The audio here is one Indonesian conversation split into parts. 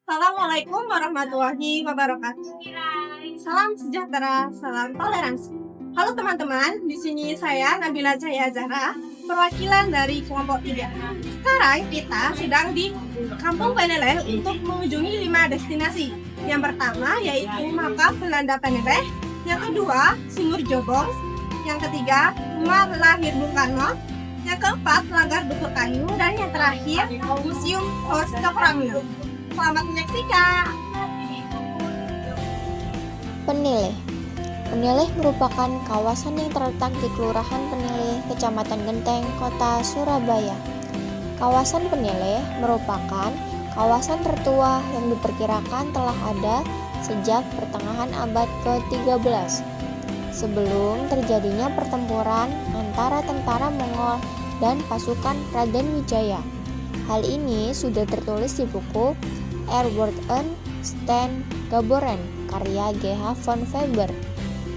Assalamualaikum warahmatullahi wabarakatuh. Salam sejahtera, salam toleransi. Halo teman-teman, di sini saya Nabila Cahaya Zahra, perwakilan dari kelompok 3. Sekarang kita sedang di Kampung Peneleh untuk mengunjungi 5 destinasi. Yang pertama yaitu makam Belanda Peneleh, yang kedua Sumur Jobong, yang ketiga rumah lahir Bung Karno, yang keempat Langgar Betul Kayu, dan yang terakhir Museum Pos Cokroaminoto. Selamat menyaksikan. Peneleh. Peneleh merupakan kawasan yang terletak di Kelurahan Peneleh, Kecamatan Genteng, Kota Surabaya. Kawasan Peneleh merupakan kawasan tertua yang diperkirakan telah ada sejak pertengahan abad ke-13, sebelum terjadinya pertempuran antara tentara Mongol dan pasukan Raden Wijaya. Hal ini sudah tertulis di buku Erwoorden Steen Gaboren karya G.H. von Weber.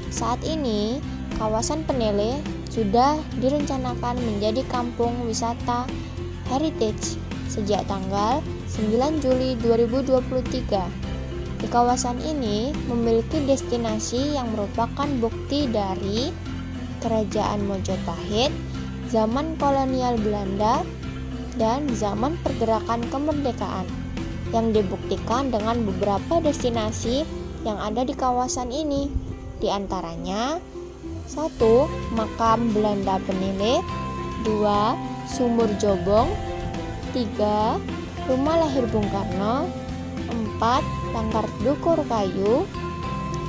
Saat ini, kawasan Peneleh sudah direncanakan menjadi kampung wisata heritage sejak tanggal 9 Juli 2023. Di kawasan ini memiliki destinasi yang merupakan bukti dari Kerajaan Mojopahit, zaman kolonial Belanda, dan zaman pergerakan kemerdekaan, yang dibuktikan dengan beberapa destinasi yang ada di kawasan ini. Di antaranya 1. Makam Belanda Peneleh, 2. Sumur Jobong, 3. Rumah lahir Bung Karno, 4. Langgar Dukur Kayu,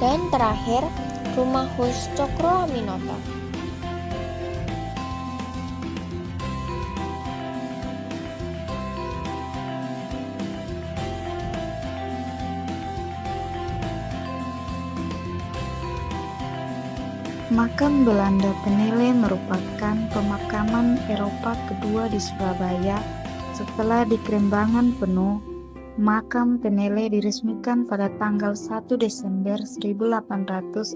dan terakhir Rumah Hus Cokroaminoto. Makam Belanda Peneleh merupakan pemakaman Eropa kedua di Surabaya. Setelah dikerembangan penuh, makam Peneleh diresmikan pada tanggal 1 Desember 1847.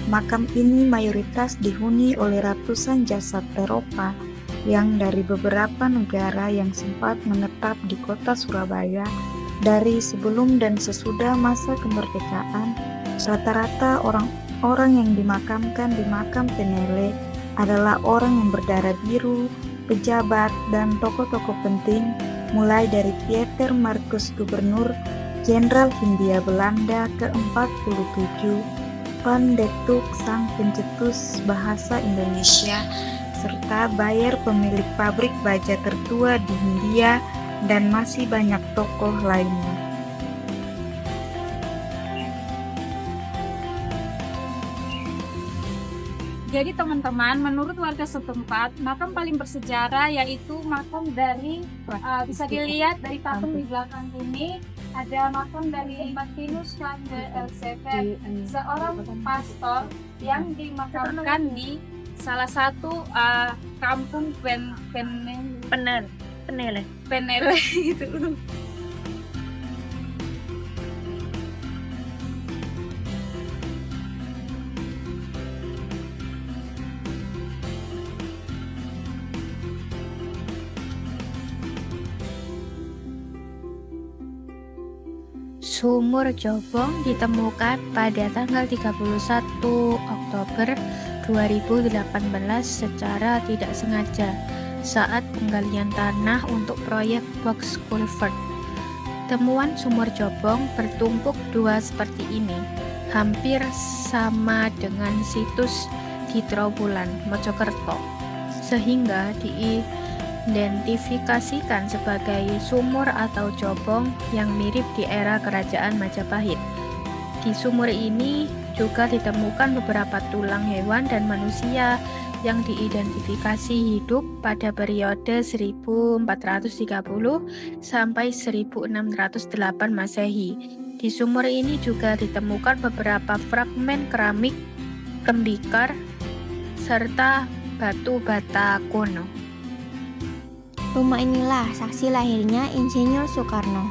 Makam ini mayoritas dihuni oleh ratusan jasad Eropa yang dari beberapa negara yang sempat menetap di kota Surabaya dari sebelum dan sesudah masa kemerdekaan. Rata-rata orang yang dimakamkan di makam Peneleh adalah orang yang berdarah biru, pejabat, dan tokoh-tokoh penting, mulai dari Pieter Marcus Gubernur Jenderal Hindia Belanda ke-47, Van de Tuk sang pencetus bahasa Indonesia, serta Bayer pemilik pabrik baja tertua di Hindia, dan masih banyak tokoh lainnya. Jadi teman-teman, menurut warga setempat, makam paling bersejarah yaitu makam dari bisa dilihat dari patung di belakang ini, ada makam dari Martinus van der Elsevier, seorang pastor yang dimakamkan di salah satu kampung Peneleh gitu. Sumur Jobong ditemukan pada tanggal 31 Oktober 2018 secara tidak sengaja saat penggalian tanah untuk proyek box culvert. Temuan sumur Jobong bertumpuk dua seperti ini, hampir sama dengan situs di Trowulan, Mojokerto, sehingga diidentifikasikan sebagai sumur atau jobong yang mirip di era Kerajaan Majapahit. Di sumur ini juga ditemukan beberapa tulang hewan dan manusia yang diidentifikasi hidup pada periode 1430 sampai 1608 Masehi. Di sumur ini juga ditemukan beberapa fragmen keramik, tembikar, serta batu bata kuno. Rumah inilah saksi lahirnya Insinyur Soekarno,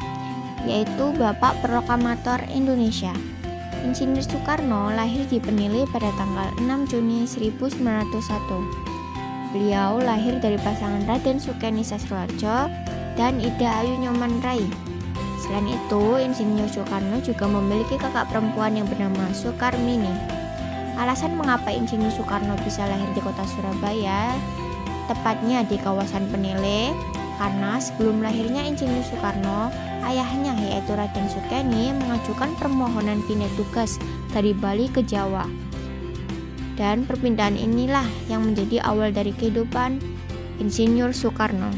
yaitu Bapak Proklamator Indonesia. Insinyur Soekarno lahir di Peneleh pada tanggal 6 Juni 1901. Beliau lahir dari pasangan Raden Sukeni Sastroharjo dan Ida Ayu Nyoman Rai. Selain itu, Insinyur Soekarno juga memiliki kakak perempuan yang bernama Soekarmini. Alasan mengapa Insinyur Soekarno bisa lahir di kota Surabaya, tepatnya di kawasan Penele, karena sebelum lahirnya Insinyur Soekarno, ayahnya yaitu Raden Sukeni mengajukan permohonan pindah tugas dari Bali ke Jawa. Dan perpindahan inilah yang menjadi awal dari kehidupan Insinyur Soekarno.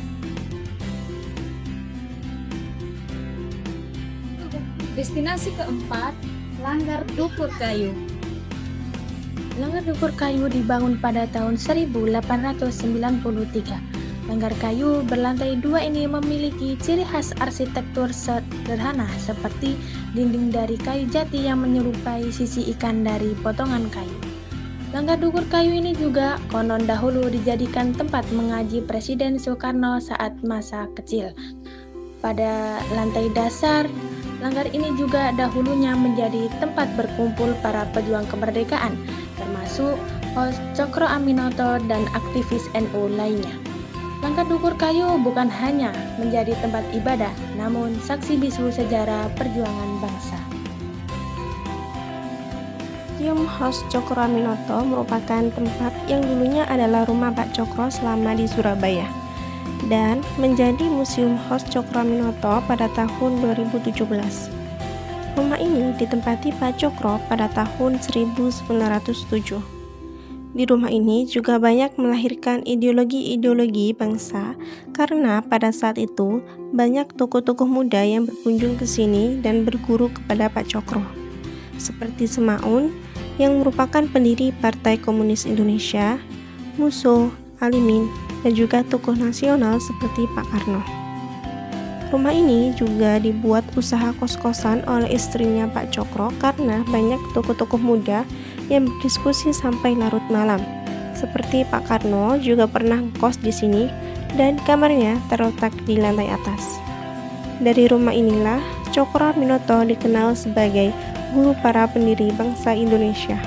Destinasi keempat, Langgar Dukur Kayu. Langgar Dukur Kayu dibangun pada tahun 1893. Langgar kayu berlantai 2 ini memiliki ciri khas arsitektur sederhana seperti dinding dari kayu jati yang menyerupai sisi ikan dari potongan kayu. Langgar Dukur Kayu ini juga konon dahulu dijadikan tempat mengaji Presiden Soekarno saat masa kecil. Pada lantai dasar, langgar ini juga dahulunya menjadi tempat berkumpul para pejuang kemerdekaan, termasuk Hos Cokro Aminoto dan aktivis NU lainnya. Langgar Dukur Kayu bukan hanya menjadi tempat ibadah, namun saksi bisu sejarah perjuangan bangsa. Museum Hos Cokro Aminoto merupakan tempat yang dulunya adalah rumah Pak Cokro selama di Surabaya dan menjadi Museum Hos Cokro Aminoto pada tahun 2017. Rumah ini ditempati Pak Cokro pada tahun 1907. Di rumah ini juga banyak melahirkan ideologi-ideologi bangsa karena pada saat itu banyak tokoh-tokoh muda yang berkunjung ke sini dan berguru kepada Pak Cokro. Seperti Semaun yang merupakan pendiri Partai Komunis Indonesia, Musso, Alimin, dan juga tokoh nasional seperti Pak Karno. Rumah ini juga dibuat usaha kos-kosan oleh istrinya Pak Cokro karena banyak tokoh-tokoh muda yang berdiskusi sampai larut malam. Seperti Pak Karno juga pernah kos di sini dan kamarnya terletak di lantai atas. Dari rumah inilah Cokro Aminoto dikenal sebagai guru para pendiri bangsa Indonesia.